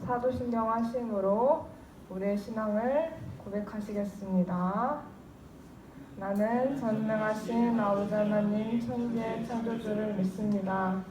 사도신경한 시인으로 우리의 신앙을 고백하시겠습니다. 나는 전능하신 아버지 하나님 천지의 창조주를 믿습니다.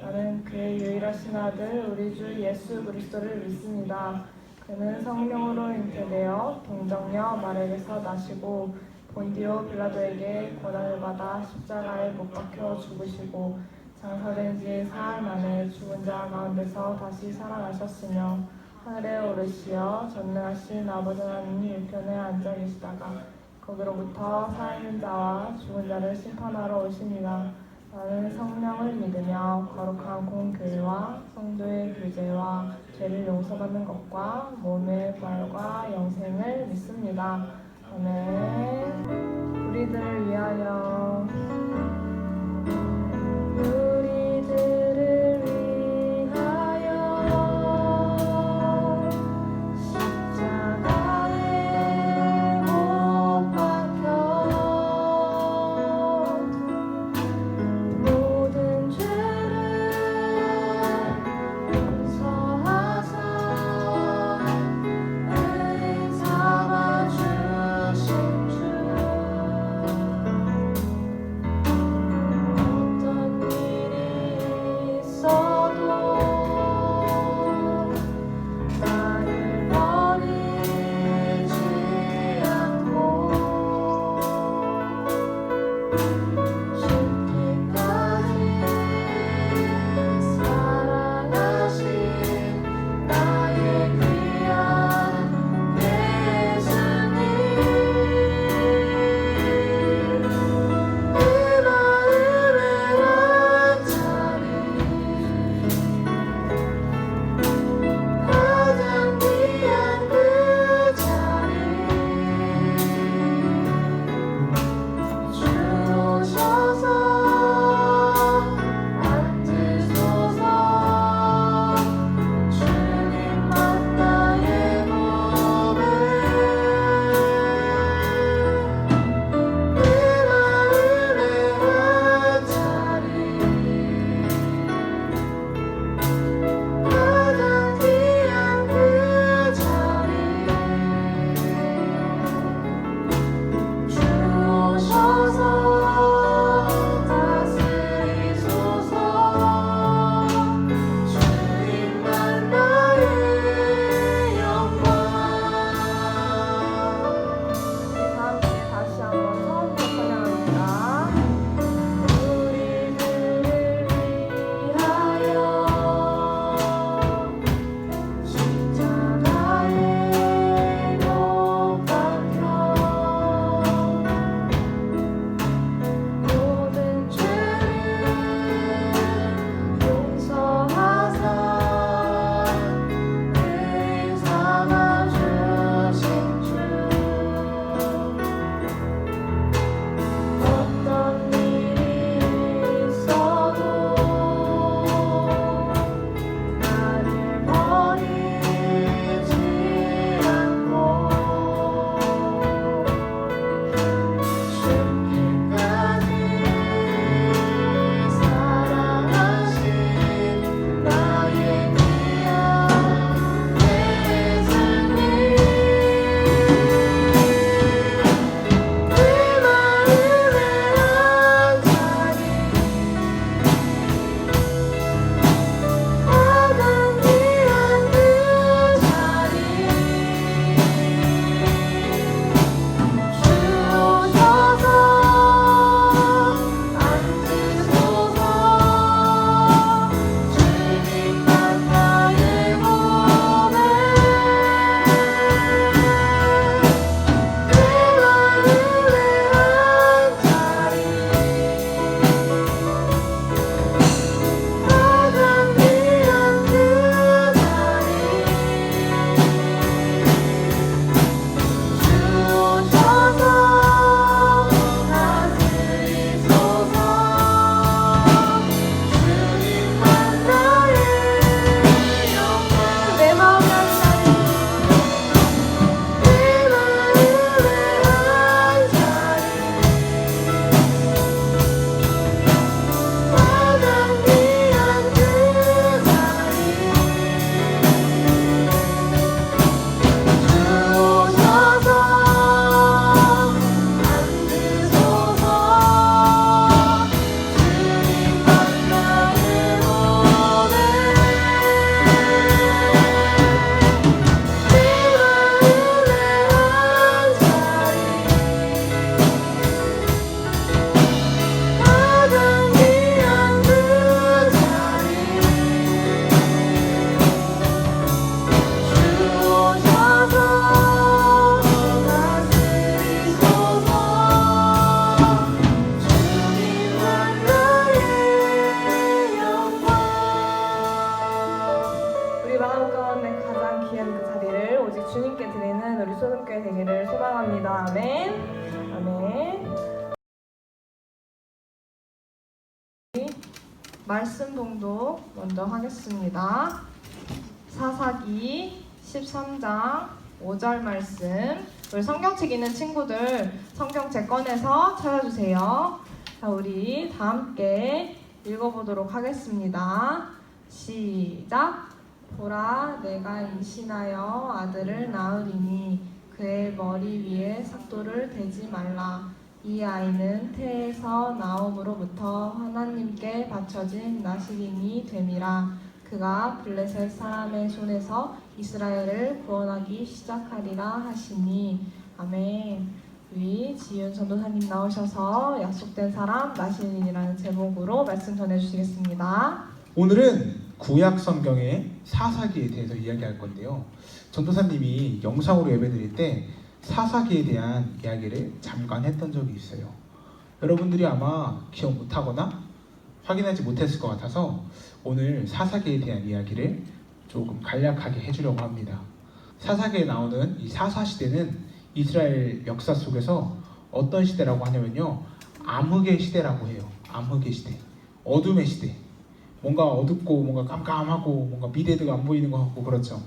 나는 그의 유일하신 아들 우리 주 예수 그리스도를 믿습니다. 그는 성령으로 잉태되어 동정녀 마리아에게서 나시고 본디오 빌라도에게 고난을 받아 십자가에 못 박혀 죽으시고 장사된 지 사흘 만에 죽은 자 가운데서 다시 살아나셨으며 하늘에 오르시어 전능하신 아버지 하나님 우편에 앉아 계시다가 거기로부터 살아있는 자와 죽은 자를 심판하러 오십니다. 나는 성령을 믿으며 거룩한 공교회와 성도의 교제와 죄를 용서받는 것과 몸의 부활과 영생을 믿습니다. 아멘. 우리들을 위하여 주신 주 말씀 봉독 먼저 하겠습니다. 사사기 13장 5절 말씀. 우리 성경책 있는 친구들 성경책 꺼내서 찾아주세요. 자, 우리 다 함께 읽어보도록 하겠습니다. 시작. 보라, 내가 임신하여 아들을 낳으리니 그의 머리 위에 삭도를 대지 말라. 이 아이는 태에서 나옴으로부터 하나님께 바쳐진 나시린이 됨이라. 그가 블레셋 사람의 손에서 이스라엘을 구원하기 시작하리라 하시니. 아멘. 우리 지윤 전도사님 나오셔서 약속된 사람 나시린이라는 제목으로 말씀 전해주시겠습니다. 오늘은 구약 성경의 사사기에 대해서 이야기할 건데요. 전도사님이 영상으로 예배드릴 때 사사기에 대한 이야기를 잠깐 했던 적이 있어요. 여러분들이 아마 기억 못하거나 확인하지 못했을 것 같아서 오늘 사사기에 대한 이야기를 조금 간략하게 해주려고 합니다. 사사기에 나오는 이 사사시대는 이스라엘 역사 속에서 어떤 시대라고 하냐면요, 암흑의 시대라고 해요. 암흑의 시대, 어둠의 시대. 뭔가 어둡고 뭔가 깜깜하고 뭔가 미래가 안 보이는 것 같고 그렇죠.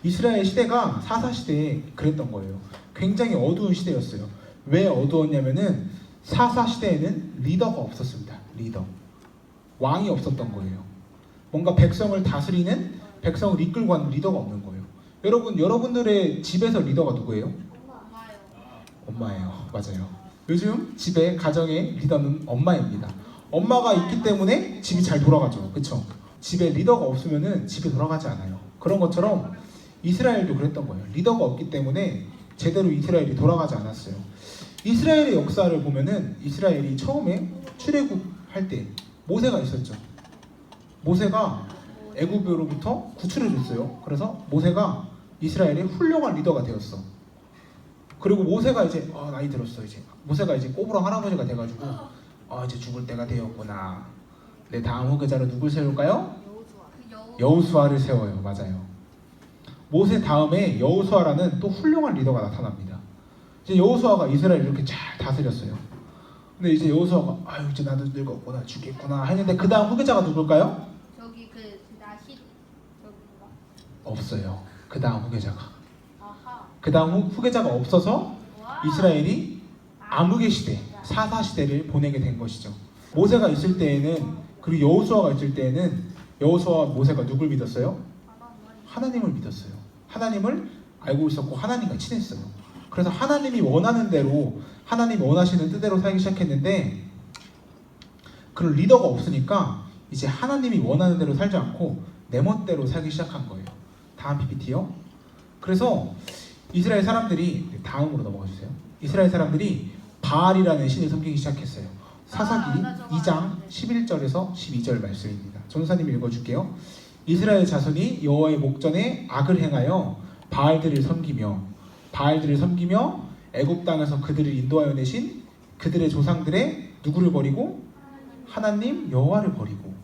이스라엘 시대가 사사시대에 그랬던 거예요. 굉장히 어두운 시대였어요. 왜 어두웠냐면은 사사시대에는 리더가 없었습니다. 리더, 왕이 없었던 거예요. 뭔가 백성을 다스리는, 백성을 이끌고 가는 리더가 없는 거예요. 여러분들의 집에서 리더가 누구예요? 엄마예요. 맞아요. 요즘 집에 가정의 리더는 엄마입니다. 엄마가 있기 때문에 집이 잘 돌아가죠. 그렇죠? 집에 리더가 없으면은 집이 돌아가지 않아요. 그런 것처럼 이스라엘도 그랬던 거예요. 리더가 없기 때문에 제대로 이스라엘이 돌아가지 않았어요. 이스라엘의 역사를 보면은 이스라엘이 처음에 출애굽할 때 모세가 있었죠. 모세가 애굽으로부터 구출해 줬어요. 그래서 모세가 이스라엘의 훌륭한 리더가 되었어. 그리고 모세가 이제 나이 들었어. 이제 모세가 이제 꼬부랑 할아버지가 돼가지고 이제 죽을 때가 되었구나. 내 다음 후계자로 누굴 세울까요? 여호수아를 세워요. 맞아요. 모세 다음에 여호수아라는 또 훌륭한 리더가 나타납니다. 이제 여호수아가 이스라엘을 이렇게 잘 다스렸어요. 근데 이제 여호수아가 이제 나도 늙었구나, 죽겠구나 했는데 그 다음 후계자가 누굴까요? 저기 나시 저기가 없어요. 그 다음 후계자가. 아하. 그 다음 후계자가 없어서 이스라엘이 암흑의 시대, 사사시대를 보내게 된 것이죠. 모세가 있을 때에는, 그리고 여호수아가 있을 때에는 여호수아와 모세가 누굴 믿었어요? 하나님을 믿었어요. 하나님을 알고 있었고 하나님과 친했어요. 그래서 하나님이 원하는 대로, 하나님이 원하시는 뜻대로 살기 시작했는데, 그런 리더가 없으니까 이제 하나님이 원하는 대로 살지 않고 내 멋대로 살기 시작한 거예요. 다음 PPT요. 그래서 이스라엘 사람들이, 다음으로 넘어가 주세요. 이스라엘 사람들이 바알이라는 신을 섬기기 시작했어요. 사사기 2장 11절에서 12절 말씀입니다. 전도사님이 읽어줄게요. 이스라엘 자손이 여호와의 목전에 악을 행하여 바알들을 섬기며 애굽 땅에서 그들을 인도하여 내신 그들의 조상들의 누구를 버리고 하나님 여호와를 버리고,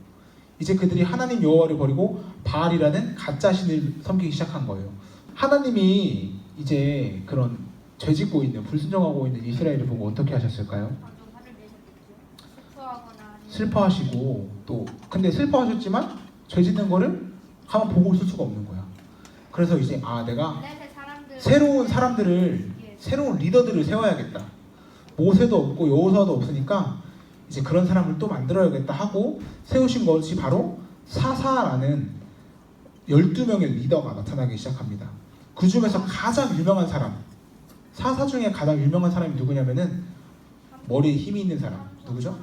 이제 그들이 하나님 여호와를 버리고 바알이라는 가짜 신을 섬기기 시작한 거예요. 하나님이 이제 그런 죄짓고 있는, 불순종하고 있는 이스라엘을 보고 어떻게 하셨을까요? 슬퍼하시고, 또 근데 슬퍼하셨지만 죄짓는 거를 가만 보고 있을 수가 없는 거야. 그래서 이제 내가 새로운 사람들을, 새로운 리더들을 세워야겠다. 모세도 없고 여호수아도 없으니까 이제 그런 사람을 또 만들어야겠다 하고 세우신 것이 바로 사사라는 12명의 리더가 나타나기 시작합니다. 그 중에서 가장 유명한 사람, 사사 중에 가장 유명한 사람이 누구냐면은 머리에 힘이 있는 사람, 누구죠?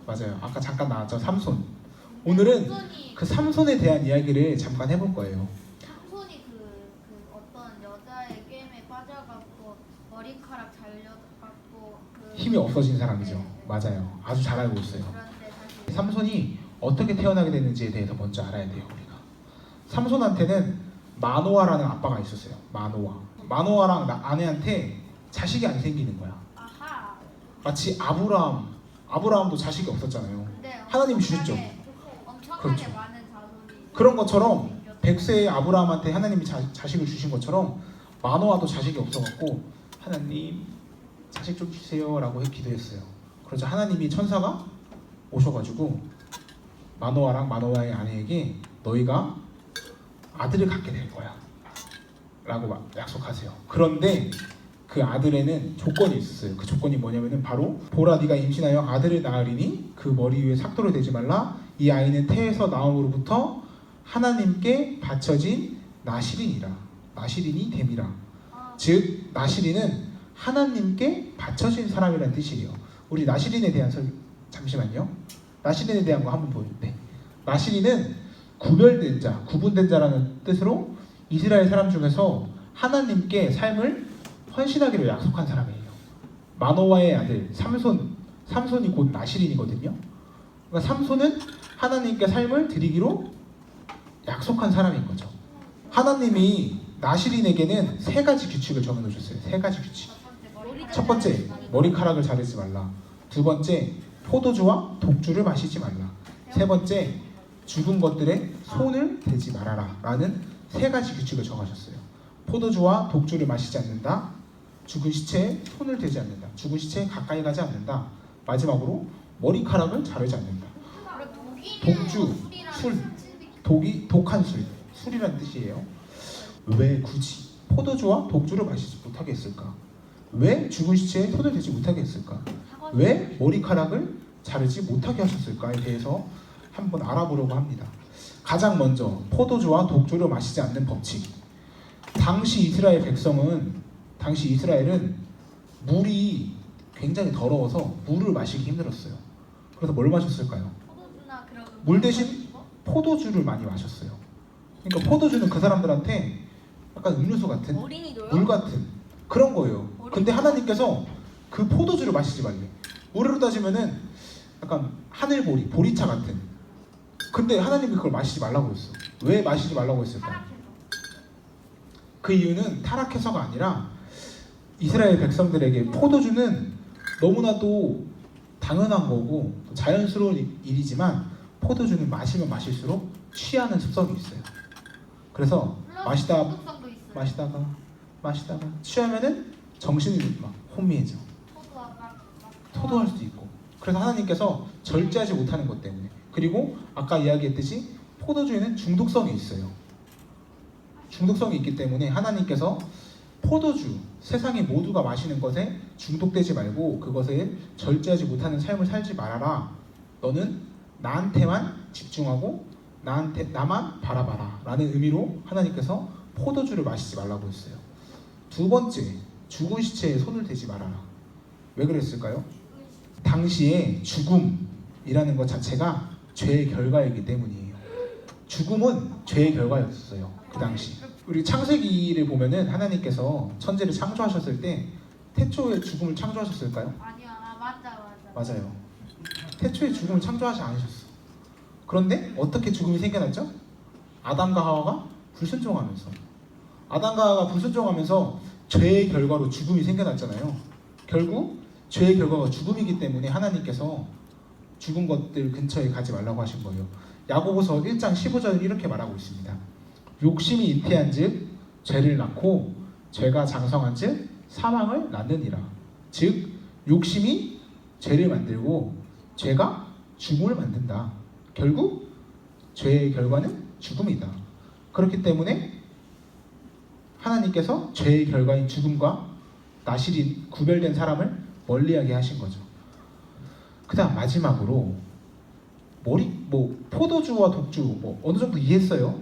맞아요. 아까 잠깐 나왔죠. 삼손. 오늘은 그 삼손에 대한 이야기를 잠깐 해볼 거예요. 삼손이 어떤 여자의 게임에 빠져갖고 머리카락 잘려갖고 힘이 없어진 사람이죠. 맞아요. 아주 잘 알고 있어요. 삼손이 어떻게 태어나게 됐는지에 대해서 먼저 알아야 돼요. 우리가 삼손한테는 마노아라는 아빠가 있었어요. 마노아랑 아내한테 자식이 안 생기는 거야. 아하. 마치 아브라함도 자식이 없었잖아요. 하나님이 주셨죠. 그렇죠. 많은 자손이 그런 것처럼 100세의 아브라함한테 하나님이 자식을 주신 것처럼 마노아도 자식이 없어갖고 하나님 자식 좀 주세요 라고 기도했어요. 그래서 하나님이 천사가 오셔가지고 마노아랑 마노아의 아내에게 너희가 아들을 갖게 될 거야 라고 약속하세요. 그런데 그 아들에는 조건이 있었어요. 그 조건이 뭐냐면은 바로 보라 네가 임신하여 아들을 낳으리니 그 머리 위에 삭도를 대지 말라. 이 아이는 태에서 나옴으로부터 하나님께 바쳐진 나실인이라. 나실인이 됨이라. 즉 나실인은 하나님께 바쳐진 사람이라는 뜻이에요. 우리 나실인에 대한 잠시만요. 나실인에 대한 거 한번 보여줄게. 나실인은 구별된 자, 구분된 자라는 뜻으로 이스라엘 사람 중에서 하나님께 삶을 헌신하기로 약속한 사람이에요. 마노아의 아들 삼손이 곧 나실인이거든요. 그러니까 삼손은 하나님께 삶을 드리기로 약속한 사람인 거죠. 하나님이 나실인에게는 세 가지 규칙을 정해놓으셨어요. 세 가지 규칙. 첫 번째, 머리카락을 자르지 말라. 두 번째, 포도주와 독주를 마시지 말라. 세 번째, 죽은 것들에 손을 대지 말아라 라는 세 가지 규칙을 정하셨어요. 포도주와 독주를 마시지 않는다. 죽은 시체에 손을 대지 않는다. 죽은 시체에 가까이 가지 않는다. 마지막으로 머리카락을 자르지 않는다. 독주, 술, 독한 술, 술이라는 뜻이에요. 왜 굳이 포도주와 독주를 마시지 못하게 했을까? 왜 죽은 시체에 손을 대지 못하게 했을까? 왜 머리카락을 자르지 못하게 하셨을까에 대해서 한번 알아보려고 합니다. 가장 먼저 포도주와 독주를 마시지 않는 법칙. 당시 이스라엘은 물이 굉장히 더러워서 물을 마시기 힘들었어요. 그래서 뭘 마셨을까요? 물 대신 포도주를 많이 마셨어요. 그러니까 포도주는 그 사람들한테 약간 음료수 같은, 물 같은 그런 거예요. 근데 하나님께서 그 포도주를 마시지 말래. 우리로 따지면은 약간 하늘보리, 보리차 같은. 근데 하나님이 그걸 마시지 말라고 했어. 왜 마시지 말라고 했을까요? 그 이유는 타락해서가 아니라 이스라엘 백성들에게 포도주는 너무나도 당연한 거고 자연스러운 일이지만 포도주는 마시면 마실수록 취하는 습성이 있어요. 그래서 마시다가 취하면은 정신이 막 혼미해져. 토도할 수도 있고. 그래서 하나님께서 절제하지 못하는 것 때문에. 그리고 아까 이야기했듯이 포도주에는 중독성이 있어요. 중독성이 있기 때문에 하나님께서 포도주, 세상의 모두가 마시는 것에 중독되지 말고 그것에 절제하지 못하는 삶을 살지 말아라. 너는 나한테만 집중하고 나만 바라봐라 라는 의미로 하나님께서 포도주를 마시지 말라고 했어요. 두 번째, 죽은 시체에 손을 대지 말아라. 왜 그랬을까요? 당시에 죽음이라는 것 자체가 죄의 결과이기 때문이에요. 죽음은 죄의 결과였어요. 그 당시. 우리 창세기를 보면은 하나님께서 천지를 창조하셨을 때 태초에 죽음을 창조하셨을까요? 아니요, 맞아. 맞아요. 태초에 죽음을 창조하지 않으셨어. 그런데 어떻게 죽음이 생겨났죠? 아담과 하와가 불순종하면서. 아담과 하와가 불순종하면서 죄의 결과로 죽음이 생겨났잖아요. 결국 죄의 결과가 죽음이기 때문에 하나님께서 죽은 것들 근처에 가지 말라고 하신 거예요. 야고보서 1장 15절은 이렇게 말하고 있습니다. 욕심이 잉태한즉 죄를 낳고 죄가 장성한즉 사망을 낳느니라. 즉 욕심이 죄를 만들고 죄가 죽음을 만든다. 결국 죄의 결과는 죽음이다. 그렇기 때문에 하나님께서 죄의 결과인 죽음과 나실인 구별된 사람을 멀리하게 하신 거죠. 그 다음 마지막으로 포도주와 독주 어느 정도 이해했어요.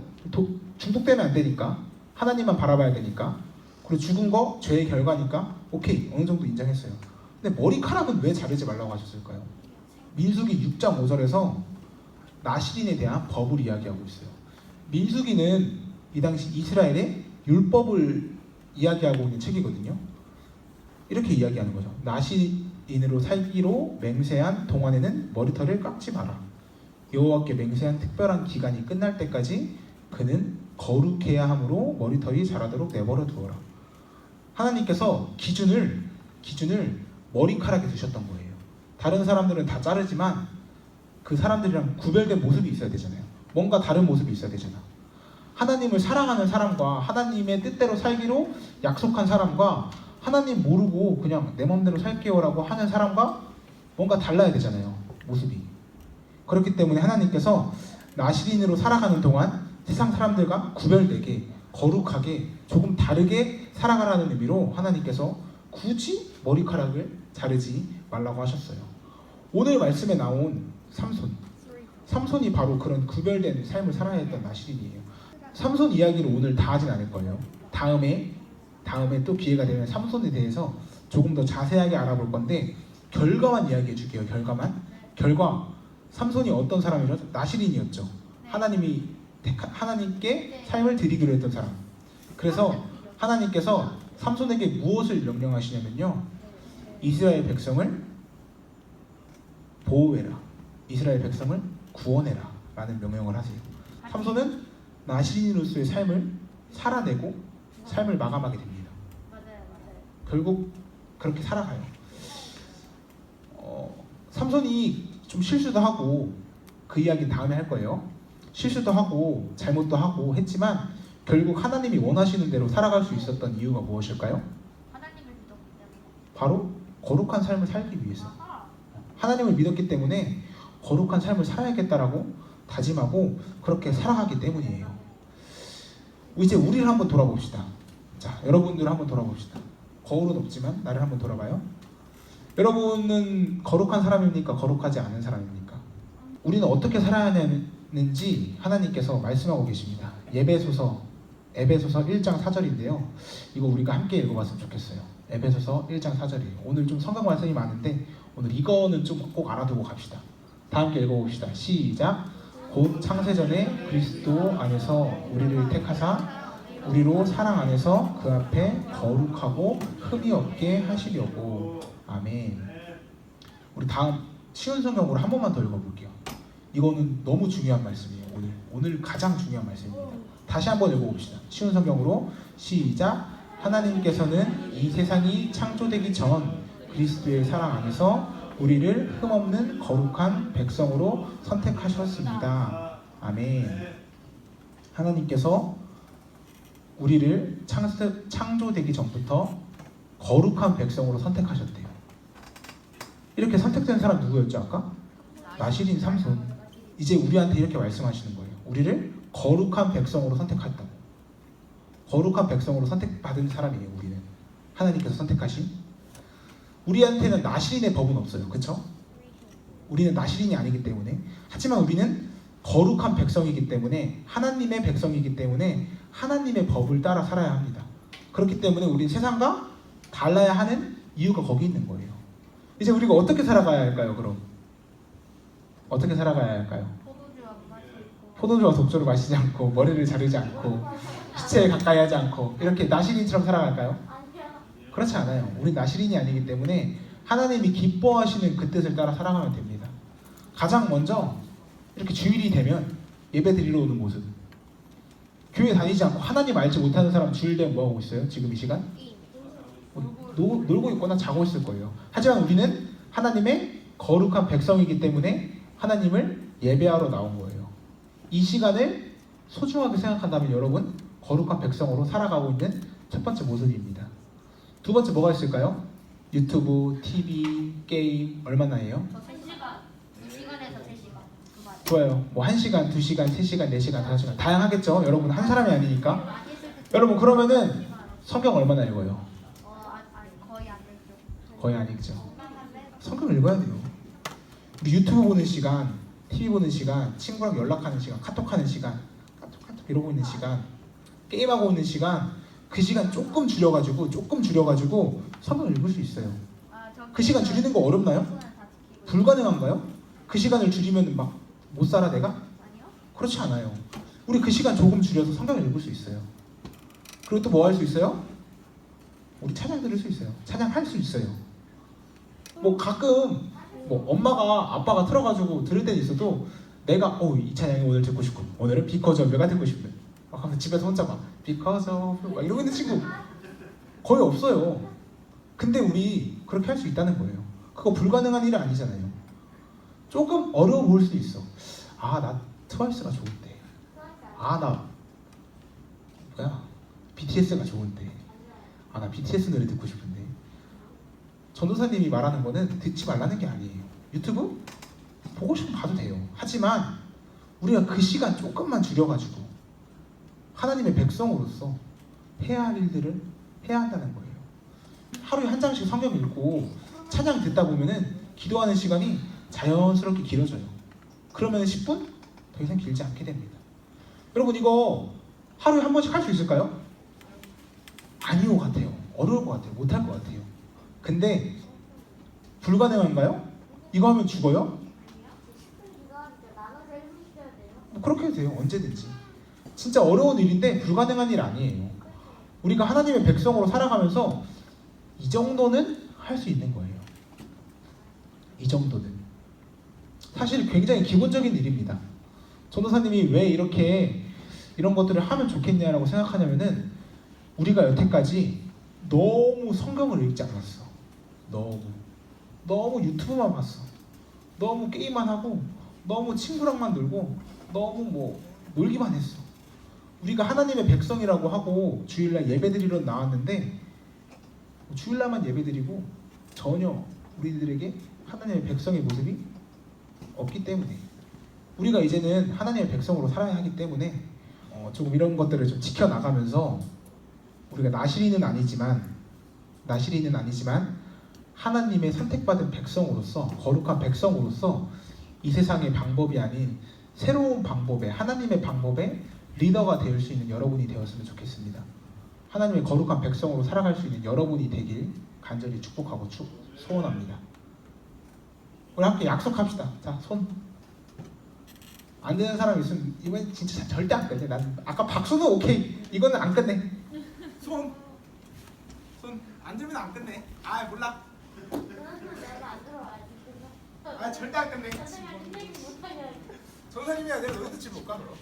중독되면 안 되니까, 하나님만 바라봐야 되니까, 그리고 죽은 거 죄의 결과니까 오케이, 어느 정도 인정했어요. 근데 머리카락은 왜 자르지 말라고 하셨을까요? 민수기 6장 5절에서 나실인에 대한 법을 이야기하고 있어요. 민수기는 이 당시 이스라엘의 율법을 이야기하고 있는 책이거든요. 이렇게 이야기하는 거죠. 나실인으로 살기로 맹세한 동안에는 머리털을 깎지 마라. 여호와께 맹세한 특별한 기간이 끝날 때까지 그는 거룩해야 하므로 머리털이 자라도록 내버려 두어라. 하나님께서 기준을 머리카락에 두셨던 거예요. 다른 사람들은 다 자르지만 그 사람들이랑 구별된 모습이 있어야 되잖아요. 뭔가 다른 모습이 있어야 되잖아. 하나님을 사랑하는 사람과 하나님의 뜻대로 살기로 약속한 사람과 하나님 모르고 그냥 내 맘대로 살게요라고 하는 사람과 뭔가 달라야 되잖아요. 모습이. 그렇기 때문에 하나님께서 나시린으로 살아가는 동안 세상 사람들과 구별되게 거룩하게 조금 다르게 살아가라는 의미로 하나님께서 굳이 머리카락을 자르지 말라고 하셨어요. 오늘 말씀에 나온 삼손이 바로 그런 구별된 삶을 살아야 했던 나시린이에요. 삼손 이야기를 오늘 다 하진 않을 거예요. 다음에 또 기회가 되면 삼손에 대해서 조금 더 자세하게 알아볼 건데 결과만 이야기해 줄게요. 결과 삼손이 어떤 사람이죠? 나시린이었죠. 하나님께 삶을 드리기로 했던 사람. 그래서 하나님께서 삼손에게 무엇을 명령하시냐면요, 이스라엘 백성을 보호해라, 이스라엘 백성을 구원해라 라는 명령을 하세요. 삼손은 나시린으로서의 삶을 살아내고 삶을 마감하게 됩니다. 결국 그렇게 살아가요. 삼손이 좀 실수도 하고, 그 이야기는 다음에 할 거예요. 실수도 하고 잘못도 하고 했지만 결국 하나님이 원하시는 대로 살아갈 수 있었던 이유가 무엇일까요? 하나님을 믿었기 때문에. 바로 거룩한 삶을 살기 위해서. 하나님을 믿었기 때문에 거룩한 삶을 살아야겠다라고 다짐하고 그렇게 살아가기 때문이에요. 이제 우리를 한번 돌아봅시다. 자, 여러분들 한번 돌아봅시다. 거울은 없지만 나를 한번 돌아봐요. 여러분은 거룩한 사람입니까? 거룩하지 않은 사람입니까? 우리는 어떻게 살아야 하는지 하나님께서 말씀하고 계십니다. 에베소서 1장 4절인데요. 이거 우리가 함께 읽어봤으면 좋겠어요. 에베소서 1장 4절이에요. 오늘 좀 성경 말씀이 많은데 오늘 이거는 좀 꼭 알아두고 갑시다. 다 함께 읽어봅시다. 시작. 곧 창세전에 그리스도 안에서 우리를 택하사 우리로 사랑 안에서 그 앞에 거룩하고 흠이 없게 하시려고. 아멘. 우리 다음 쉬운 성경으로 한 번만 더 읽어볼게요. 이거는 너무 중요한 말씀이에요. 오늘 가장 중요한 말씀입니다. 다시 한번 읽어봅시다. 쉬운 성경으로 시작. 하나님께서는 이 세상이 창조되기 전 그리스도의 사랑 안에서 우리를 흠없는 거룩한 백성으로 선택하셨습니다. 아멘. 하나님께서 우리를 창조되기 전부터 거룩한 백성으로 선택하셨대요. 이렇게 선택된 사람 누구였죠 아까? 나시린 삼손. 이제 우리한테 이렇게 말씀하시는 거예요. 우리를 거룩한 백성으로 선택했다고. 거룩한 백성으로 선택받은 사람이에요. 우리는 하나님께서 선택하신. 우리한테는 나시린의 법은 없어요. 그렇죠? 우리는 나시린이 아니기 때문에. 하지만 우리는 거룩한 백성이기 때문에, 하나님의 백성이기 때문에 하나님의 법을 따라 살아야 합니다. 그렇기 때문에 우리는 세상과 달라야 하는 이유가 거기 있는 거예요. 이제 우리가 어떻게 살아가야 할까요? 그럼 어떻게 살아가야 할까요? 포도주와 독주를 마시지 않고 머리를 자르지 않고 시체에 가까이 하지 않고 이렇게 나시린처럼 살아갈까요? 그렇지 않아요. 우리 나시린이 아니기 때문에 하나님이 기뻐하시는 그 뜻을 따라 살아가면 됩니다. 가장 먼저 이렇게 주일이 되면 예배 드리러 오는 모습. 교회 다니지 않고 하나님 알지 못하는 사람 주일 되면 뭐 하고 있어요? 지금 이 시간? 놀고 있거나 자고 있을 거예요. 하지만 우리는 하나님의 거룩한 백성이기 때문에 하나님을 예배하러 나온 거예요. 이 시간을 소중하게 생각한다면 여러분 거룩한 백성으로 살아가고 있는 첫 번째 모습입니다. 두 번째 뭐가 있을까요? 유튜브, TV, 게임 얼마나 해요? 저 3시간, 2시간에서 3시간. 좋아요. 뭐 1시간, 2시간, 3시간, 4시간, 5시간 다양하겠죠? 여러분 한 사람이 아니니까. 여러분 그러면은 성경 얼마나 읽어요? 거의 안 읽죠. 거의 안 읽죠. 성경 읽어야 돼요. 우리 유튜브 보는 시간, TV 보는 시간, 친구랑 연락하는 시간, 카톡하는 시간, 카톡 이러고 있는 시간, 게임하고 있는 시간, 그 시간 조금 줄여가지고 성경 읽을 수 있어요. 그 시간 줄이는 거 어렵나요? 불가능한가요? 그 시간을 줄이면 막 못 살아 내가? 아니요. 그렇지 않아요. 우리 그 시간 조금 줄여서 성경을 읽을 수 있어요. 그리고 또 뭐 할 수 있어요? 우리 찬양 들을 수 있어요. 찬양 할 수 있어요. 뭐 가끔 뭐 엄마가 아빠가 틀어가지고 들을 때는 있어도 내가 이 찬양이 오늘 듣고 싶고 오늘은 Because of You가 듣고 싶네. 막 하면 집에서 혼자 막 Because of You 막 이러고 있는 친구 거의 없어요. 근데 우리 그렇게 할 수 있다는 거예요. 그거 불가능한 일은 아니잖아요. 조금 어려워 보일 수 있어. 나 트와이스가 좋은데. 나 BTS가 좋은데. 나 BTS 노래 듣고 싶은데. 전도사님이 말하는 거는 듣지 말라는 게 아니에요. 유튜브 보고 싶으면 봐도 돼요. 하지만 우리가 그 시간 조금만 줄여가지고 하나님의 백성으로서 해야 할 일들을 해야 한다는 거예요. 하루에 한 장씩 성경 읽고 찬양 듣다 보면은 기도하는 시간이 자연스럽게 길어져요. 그러면 10분? 더 이상 길지 않게 됩니다. 여러분 이거 하루에 한 번씩 할 수 있을까요? 아니요 같아요. 어려울 것 같아요. 못할 것 같아요. 근데 불가능한가요? 이거 하면 죽어요? 나눠서 해주셔야 돼요. 뭐 그렇게 해도 돼요. 언제든지. 진짜 어려운 일인데 불가능한 일 아니에요. 우리가 하나님의 백성으로 살아가면서 이 정도는 할 수 있는 거예요. 이 정도는. 사실 굉장히 기본적인 일입니다. 전도사님이 왜 이렇게 이런 것들을 하면 좋겠냐라고 생각하냐면은 우리가 여태까지 너무 성경을 읽지 않았어. 너무 유튜브만 봤어. 너무 게임만 하고 너무 친구랑만 놀고 너무 뭐 놀기만 했어. 우리가 하나님의 백성이라고 하고 주일날 예배드리러 나왔는데 주일날만 예배드리고 전혀 우리들에게 하나님의 백성의 모습이 없기 때문에 우리가 이제는 하나님의 백성으로 살아야 하기 때문에 조금 이런 것들을 좀 지켜나가면서 우리가 나시리는 아니지만 하나님의 선택받은 백성으로서 거룩한 백성으로서 이 세상의 방법이 아닌 새로운 방법의 하나님의 방법의 리더가 될 수 있는 여러분이 되었으면 좋겠습니다. 하나님의 거룩한 백성으로 살아갈 수 있는 여러분이 되길 간절히 축복하고 소원합니다. 우리 함께 약속합시다. 자, 손. 안 되는 사람 있으면 이번엔 진짜 절대 안 끝내. 난 아까 박수는 오케이. 이거는 안 끝내. 손 안 들면 안 끝내. 아 몰라. 내가 안 들어와야지. 아 절대 안 끝내. 선생님 끝내기 못하냐. 전사님이야 내가 너희도 집 못 가 그럼.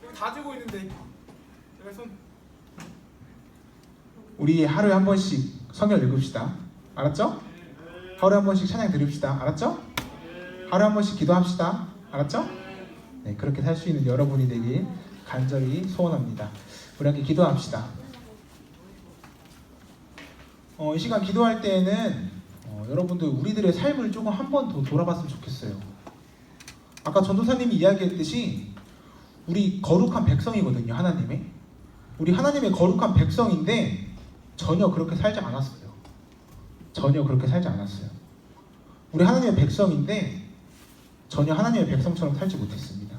여기 다 들고 있는데. 여기 손. 우리 하루에 한 번씩 성경 읽읍시다. 알았죠? 하루에 한 번씩 찬양 들읍시다. 알았죠? 하루에 한 번씩 기도합시다. 알았죠? 네, 그렇게 살 수 있는 여러분이 되길 간절히 소원합니다. 우리 함께 기도합시다. 이 시간 기도할 때에는 여러분들 우리들의 삶을 조금 한 번 더 돌아봤으면 좋겠어요. 아까 전도사님이 이야기했듯이 우리 거룩한 백성이거든요. 하나님의. 우리 하나님의 거룩한 백성인데 전혀 그렇게 살지 않았어요. 전혀 그렇게 살지 않았어요. 우리 하나님의 백성인데 전혀 하나님의 백성처럼 살지 못했습니다.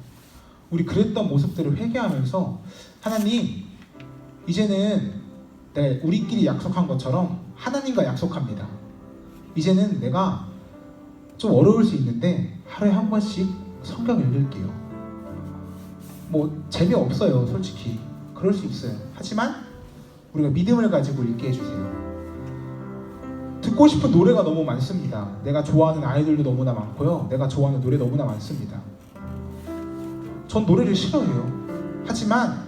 우리 그랬던 모습들을 회개하면서 하나님 이제는 내가 우리끼리 약속한 것처럼 하나님과 약속합니다. 이제는 내가 좀 어려울 수 있는데 하루에 한 번씩 성경 읽을게요. 뭐 재미없어요. 솔직히 그럴 수 있어요. 하지만 우리가 믿음을 가지고 읽게 해주세요. 듣고 싶은 노래가 너무 많습니다. 내가 좋아하는 아이돌도 너무나 많고요. 내가 좋아하는 노래 너무나 많습니다. 전 노래를 싫어해요. 하지만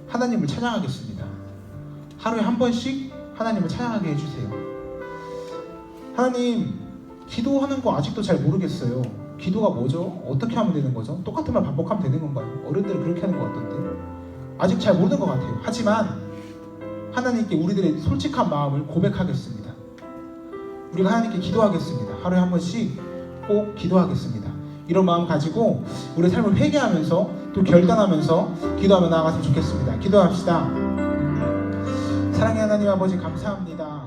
하나님을 찬양하겠습니다. 하루에 한 번씩 하나님을 찬양하게 해주세요. 하나님, 기도하는 거 아직도 잘 모르겠어요. 기도가 뭐죠? 어떻게 하면 되는 거죠? 똑같은 말 반복하면 되는 건가요? 어른들은 그렇게 하는 것 같던데 아직 잘 모르는 것 같아요. 하지만 하나님께 우리들의 솔직한 마음을 고백하겠습니다. 우리가 하나님께 기도하겠습니다. 하루에 한 번씩 꼭 기도하겠습니다. 이런 마음 가지고 우리의 삶을 회개하면서 또 결단하면서 기도하며 나아갔으면 좋겠습니다. 기도합시다. 사랑의 하나님 아버지 감사합니다.